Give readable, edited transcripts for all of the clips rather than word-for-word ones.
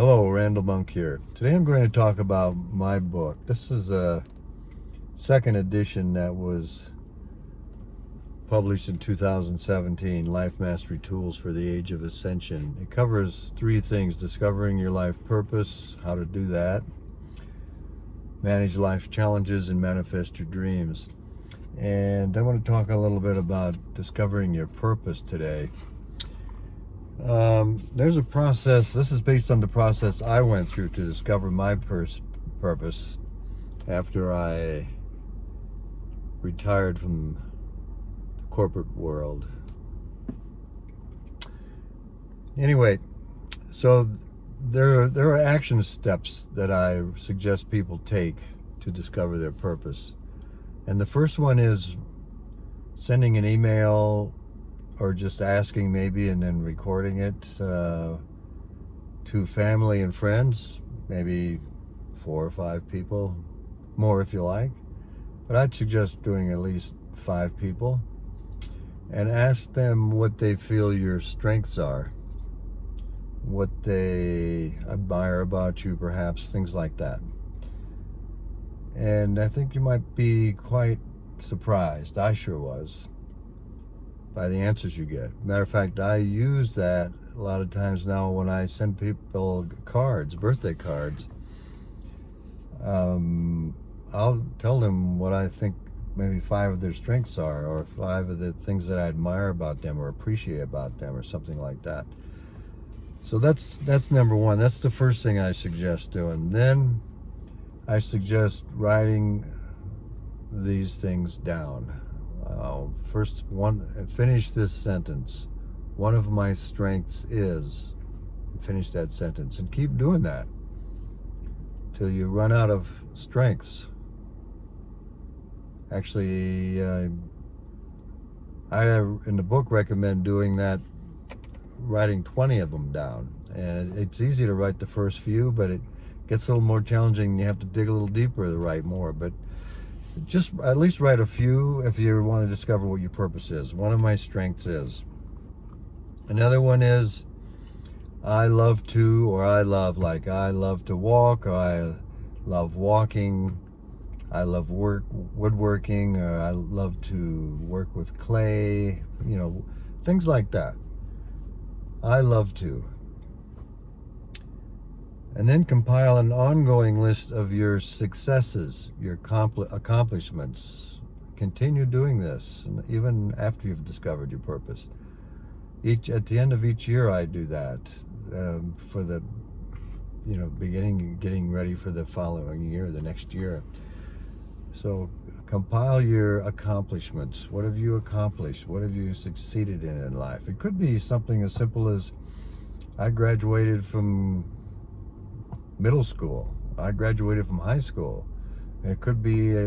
Hello, Randall Monk here. Today I'm going to talk about my book. This is a second edition that was published in 2017, Life Mastery Tools for the Age of Ascension. It covers three things: discovering your life purpose, how to do that, manage life's challenges, and manifest your dreams. And I want to talk a little bit about discovering your purpose today. There's a process. This is based on the process I went through to discover my purpose after I retired from the corporate world. Anyway, so there are action steps that I suggest people take to discover their purpose. And the first one is sending an email or just asking maybe and then recording it to family and friends, maybe 4 or 5 people, more if you like. But I'd suggest doing at least 5 people and ask them what they feel your strengths are, what they admire about you, perhaps, things like that. And I think you might be quite surprised. I sure was, by the answers you get. Matter of fact, I use that a lot of times now when I send people cards, birthday cards. I'll tell them what I think maybe 5 of their strengths are, or 5 of the things that I admire about them or appreciate about them, or something like that. So that's number one. That's the first thing I suggest doing. Then I suggest writing these things down. First one, finish this sentence. One of my strengths is, finish that sentence, and keep doing that till you run out of strengths. Actually, I in the book recommend doing that, writing 20 of them down. And it's easy to write the first few, but it gets a little more challenging. You have to dig a little deeper to write more. But just at least write a few if you want to discover what your purpose is. One of my strengths is. Another one is I love to, or I love to walk, or I love walking, I love woodworking, or I love to work with clay, things like that. I love to. And then compile an ongoing list of your successes, your accomplishments. Continue doing this, and even after you've discovered your purpose. At the end of each year, I do that for the, getting ready for the following year, the next year. So compile your accomplishments. What have you accomplished? What have you succeeded in life? It could be something as simple as I graduated from middle school. I graduated from high school. It could be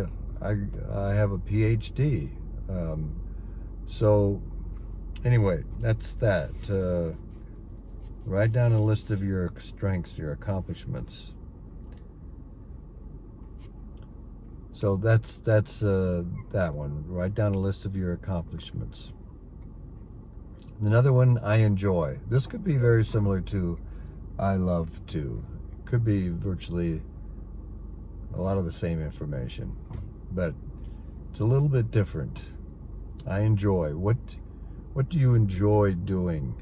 I have a PhD. So anyway, that's that. Write down a list of your strengths, your accomplishments. So that's that one. Write down a list of your accomplishments. Another one, I enjoy. This could be very similar to I love to. Could be virtually a lot of the same information, but it's a little bit different. I enjoy. What do you enjoy doing?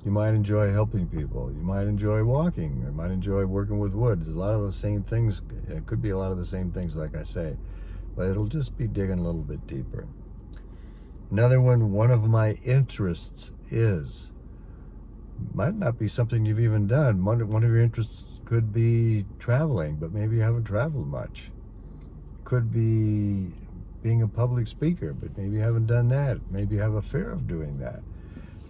You might enjoy helping people. You might enjoy walking. You might enjoy working with wood. There's a lot of the same things. It could be a lot of the same things, like I say, but it'll just be digging a little bit deeper. Another one of my interests is. Might not be something you've even done. One of your interests could be traveling, but maybe you haven't traveled much. Could be being a public speaker, but maybe you haven't done that. Maybe you have a fear of doing that.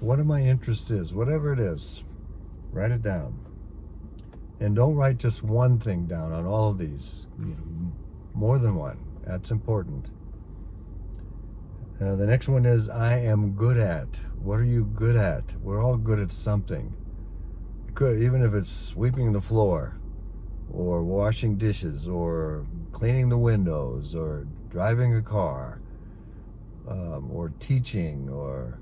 One of my interests is, whatever it is, write it down. And don't write just one thing down on all of these. More than one. That's important. The next one is I am good at. What are you good at? We're all good at something. It could, even if it's sweeping the floor, or washing dishes, or cleaning the windows, or driving a car, or teaching, or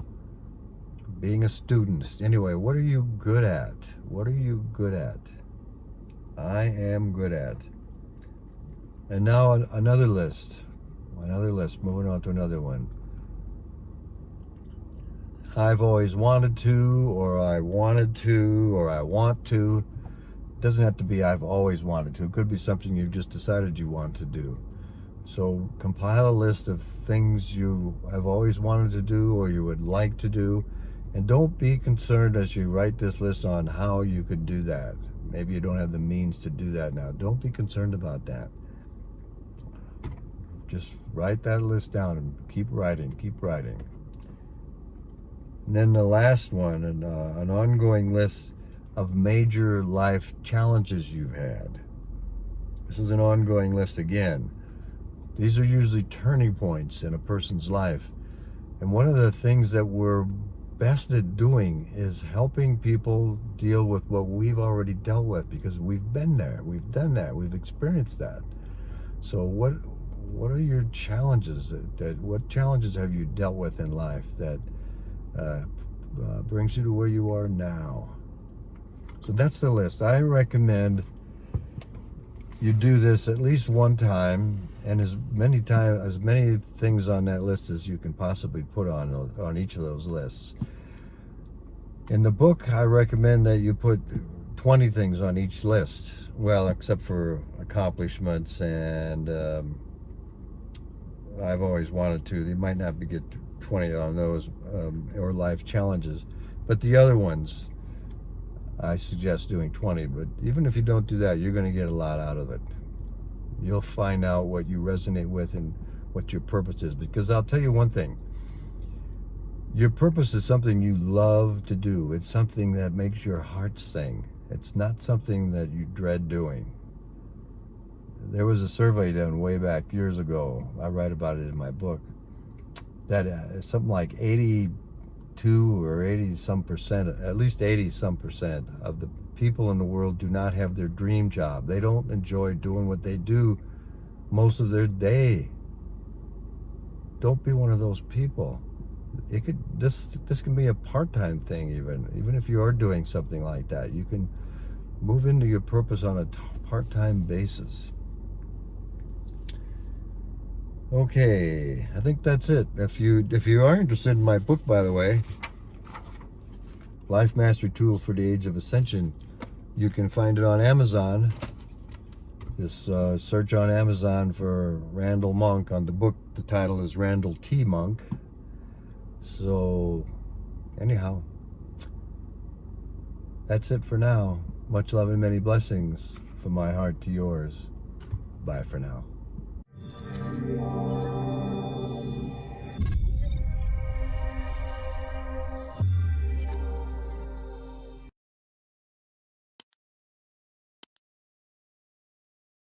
being a student. Anyway, what are you good at? What are you good at? I am good at. And now another list. Another list. Moving on to another one. I've always wanted to, or I wanted to, or I want to. It doesn't have to be I've always wanted to. It could be something you've just decided you want to do. So compile a list of things you have always wanted to do or you would like to do. And don't be concerned as you write this list on how you could do that. Maybe you don't have the means to do that now. Don't be concerned about that. Just write that list down and keep writing, keep writing. And then the last one, an ongoing list of major life challenges you've had. This is an ongoing list again. These are usually turning points in a person's life. And one of the things that we're best at doing is helping people deal with what we've already dealt with, because we've been there, we've done that, we've experienced that. So what are your challenges? What challenges have you dealt with in life that brings you to where you are now? So that's the list. I recommend you do this at least one time, and as many things on that list as you can possibly put on each of those lists. In the book, I recommend that you put 20 things on each list. Well, except for accomplishments and I've always wanted to. You might not get 20 on those, or life challenges, but the other ones, I suggest doing 20. But even if you don't do that, you're going to get a lot out of it. You'll find out what you resonate with and what your purpose is. Because I'll tell you one thing. Your purpose is something you love to do. It's something that makes your heart sing. It's not something that you dread doing. There was a survey done way back years ago. I write about it in my book. That something like 82 or 80 some percent, at least 80 some percent of the people in the world do not have their dream job. They don't enjoy doing what they do most of their day. Don't be one of those people. This can be a part-time thing, even if you are doing something like that. You can move into your purpose on a part-time basis. Okay, I think that's it. If you are interested in my book, by the way, Life Mastery Tools for the Age of Ascension, you can find it on Amazon. Just search on Amazon for Randall Monk. On the book, the title is Randall T. Monk. So, anyhow, that's it for now. Much love and many blessings from my heart to yours. Bye for now.